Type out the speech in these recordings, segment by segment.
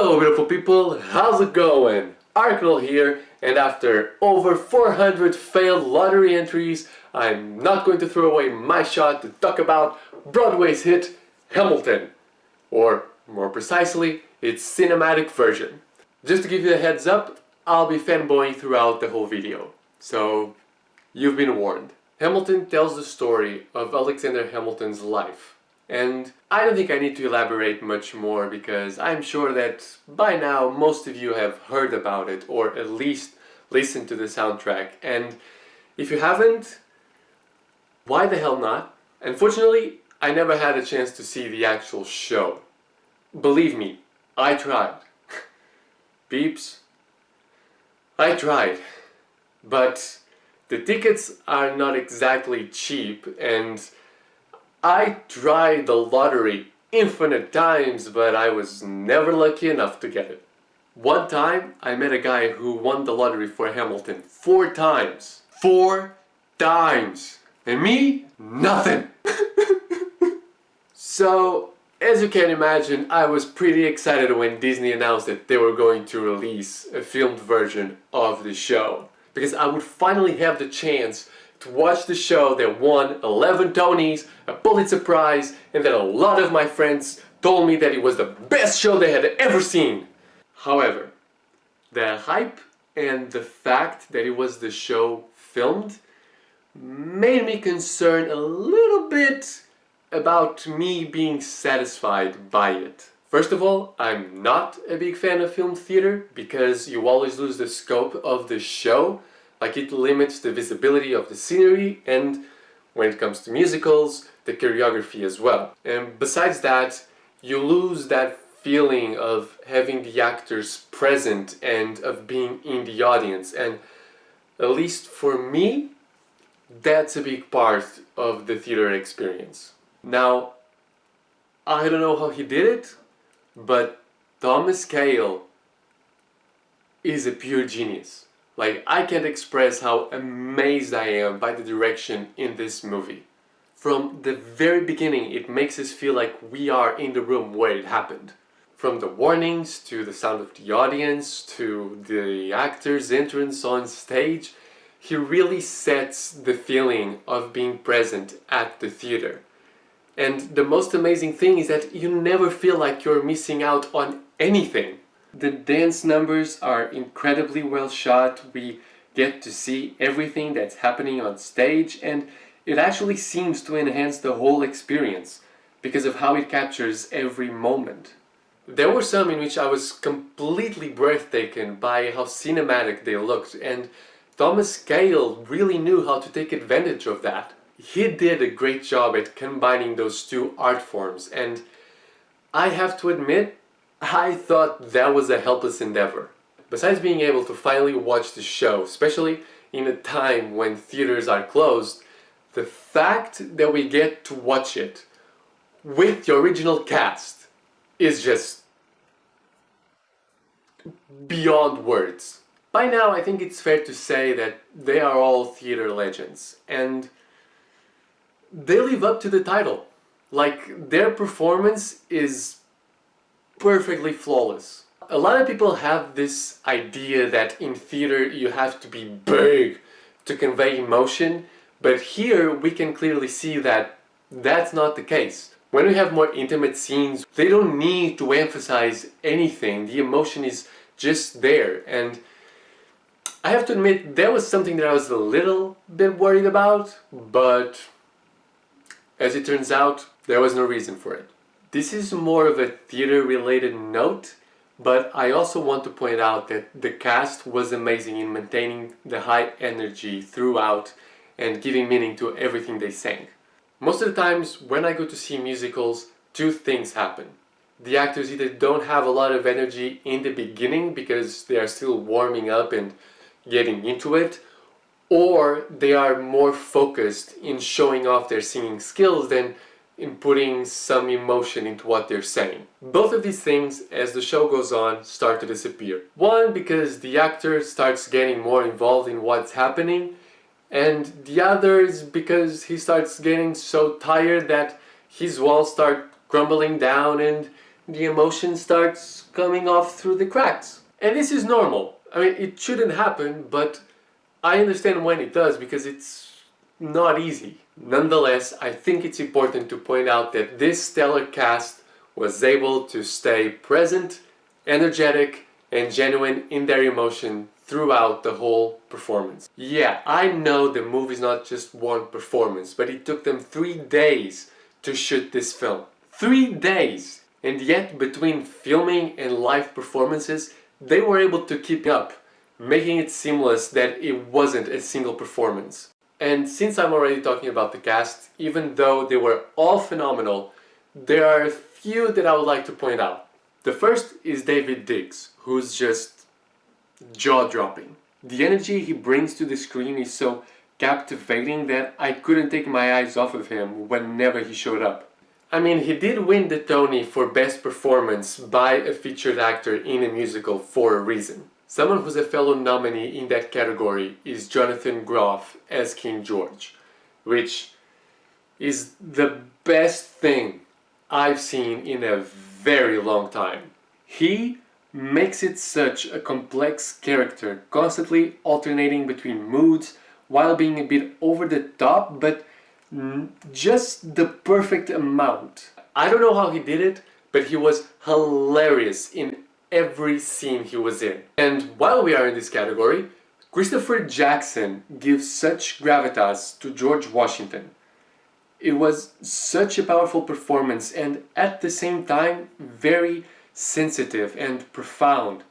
Hello beautiful people, how's it going? Arknel here, and after over 400 failed lottery entries, I'm not going to throw away my shot to talk about Broadway's hit Hamilton, or more precisely, its cinematic version. Just to give you a heads up, I'll be fanboying throughout the whole video, so you've been warned. Hamilton tells the story of Alexander Hamilton's life, and I don't think I need to elaborate much more because I'm sure that by now most of you have heard about it or at least listened to the soundtrack, and if you haven't, why the hell not? Unfortunately, I never had a chance to see the actual show. Believe me, I tried. Peeps, I tried, but the tickets are not exactly cheap, and I tried the lottery infinite times, but I was never lucky enough to get it. One time, I met a guy who won the lottery for Hamilton 4 times. 4 times! And me? Nothing! So, as you can imagine, I was pretty excited when Disney announced that they were going to release a filmed version of the show, because I would finally have the chance to watch the show that won 11 Tonys, a Pulitzer Prize, and that a lot of my friends told me that it was the best show they had ever seen. However, the hype and the fact that it was the show filmed made me concerned a little bit about me being satisfied by it. First of all, I'm not a big fan of film theater because you always lose the scope of the show. Like, it limits the visibility of the scenery, and when it comes to musicals, the choreography as well. And besides that, you lose that feeling of having the actors present and of being in the audience, and at least for me, that's a big part of the theater experience. Now, I don't know how he did it, but Thomas Kail is a pure genius. Like, I can't express how amazed I am by the direction in this movie. From the very beginning, it makes us feel like we are in the room where it happened. From the warnings, to the sound of the audience, to the actor's entrance on stage, he really sets the feeling of being present at the theater. And the most amazing thing is that you never feel like you're missing out on anything. The dance numbers are incredibly well shot. We get to see everything that's happening on stage, and it actually seems to enhance the whole experience because of how it captures every moment. There were some in which I was completely breathtaken by how cinematic they looked, and Thomas Kail really knew how to take advantage of that. He did a great job at combining those two art forms, and I have to admit, I thought that was a helpless endeavor. Besides being able to finally watch the show, especially in a time when theaters are closed, the fact that we get to watch it with the original cast is just beyond words. By now, I think it's fair to say that they are all theater legends, and they live up to the title. Like, their performance is perfectly flawless. A lot of people have this idea that in theater you have to be big to convey emotion, but here we can clearly see that that's not the case. When we have more intimate scenes, they don't need to emphasize anything. The emotion is just there, and I have to admit that was something that I was a little bit worried about, but as it turns out, there was no reason for it. This is more of a theater-related note, but I also want to point out that the cast was amazing in maintaining the high energy throughout and giving meaning to everything they sang. Most of the times when I go to see musicals, 2 things happen. The actors either don't have a lot of energy in the beginning because they are still warming up and getting into it, or they are more focused in showing off their singing skills than in putting some emotion into what they're saying. Both of these things, as the show goes on, start to disappear. One, because the actor starts getting more involved in what's happening, and the other is because he starts getting so tired that his walls start crumbling down and the emotion starts coming off through the cracks. And this is normal. I mean, it shouldn't happen, but I understand when it does because it's not easy. Nonetheless, I think it's important to point out that this stellar cast was able to stay present, energetic, and genuine in their emotion throughout the whole performance. Yeah, I know the movie's not just one performance, but it took them 3 days to shoot this film. 3 days! And yet, between filming and live performances, they were able to keep up, making it seamless that it wasn't a single performance. And since I'm already talking about the cast, even though they were all phenomenal, there are a few that I would like to point out. The first is David Diggs, who's just jaw-dropping. The energy he brings to the screen is so captivating that I couldn't take my eyes off of him whenever he showed up. I mean, he did win the Tony for Best Performance by a featured actor in a musical for a reason. Someone who's a fellow nominee in that category is Jonathan Groff as King George, which is the best thing I've seen in a very long time. He makes it such a complex character, constantly alternating between moods while being a bit over the top, but just the perfect amount. I don't know how he did it, but he was hilarious in every scene he was in. And while we are in this category, Christopher Jackson gives such gravitas to George Washington. It was such a powerful performance and at the same time very sensitive and profound.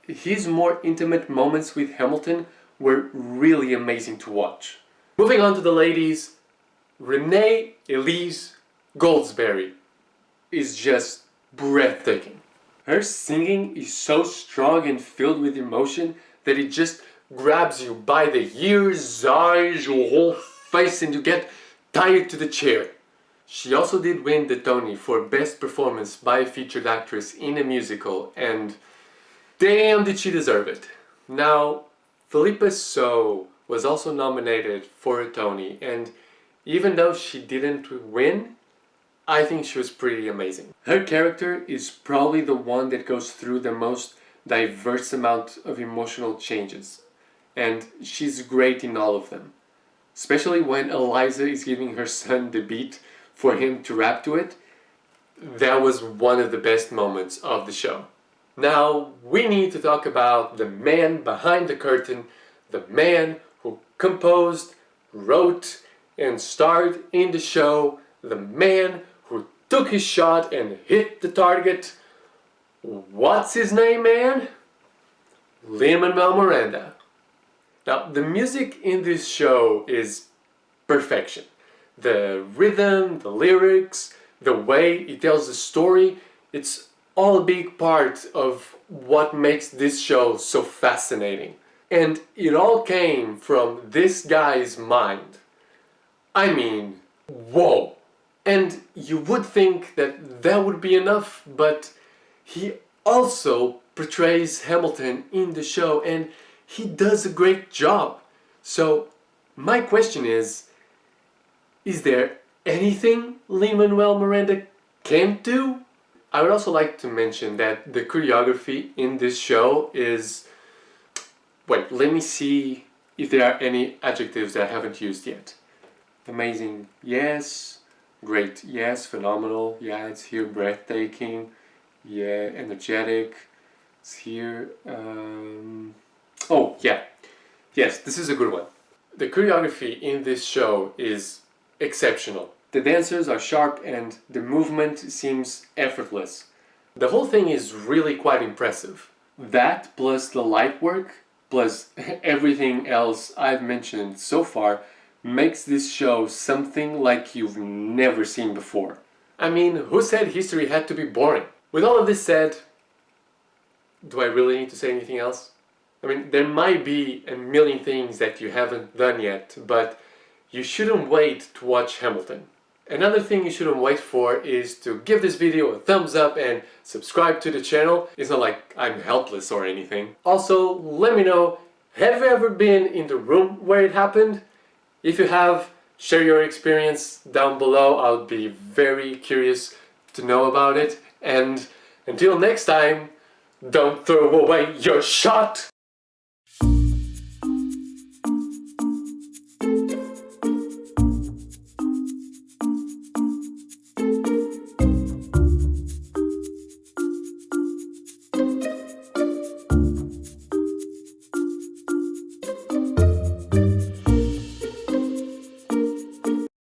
His more intimate moments with Hamilton were really amazing to watch. Moving on to the ladies, Renee Elise Goldsberry is just breathtaking. Her singing is so strong and filled with emotion that it just grabs you by the ears, eyes, your whole face, and you get tied to the chair. She also did win the Tony for Best Performance by a Featured Actress in a Musical, and damn did she deserve it. Now, Philippa So was also nominated for a Tony, and even though she didn't win, I think she was pretty amazing. Her character is probably the one that goes through the most diverse amount of emotional changes, and she's great in all of them. Especially when Eliza is giving her son the beat for him to rap to it. That was one of the best moments of the show. Now, we need to talk about the man behind the curtain, the man who composed, wrote, and starred in the show, the man who took his shot and hit the target. What's his name, man? Lin-Manuel Miranda. Now, the music in this show is perfection. The rhythm, the lyrics, the way it tells the story, it's all a big part of what makes this show so fascinating. And it all came from this guy's mind. I mean, whoa! And you would think that that would be enough, but he also portrays Hamilton in the show and he does a great job. So my question is there anything Lin-Manuel Miranda can't do? I would also like to mention that the choreography in this show is... Wait, let me see if there are any adjectives that I haven't used yet. Amazing, yes. Great, yes. Phenomenal, yeah, it's here. Breathtaking, yeah. Energetic, it's here. Oh, yeah. Yes, this is a good one. The choreography in this show is exceptional. The dancers are sharp and the movement seems effortless. The whole thing is really quite impressive. That plus the light work, plus everything else I've mentioned so far, makes this show something like you've never seen before. I mean, who said history had to be boring? With all of this said, do I really need to say anything else? I mean, there might be a million things that you haven't done yet, but you shouldn't wait to watch Hamilton. Another thing you shouldn't wait for is to give this video a thumbs up and subscribe to the channel. It's not like I'm helpless or anything. Also, let me know, have you ever been in the room where it happened? If you have, share your experience down below. I'll be very curious to know about it. And until next time, don't throw away your shot!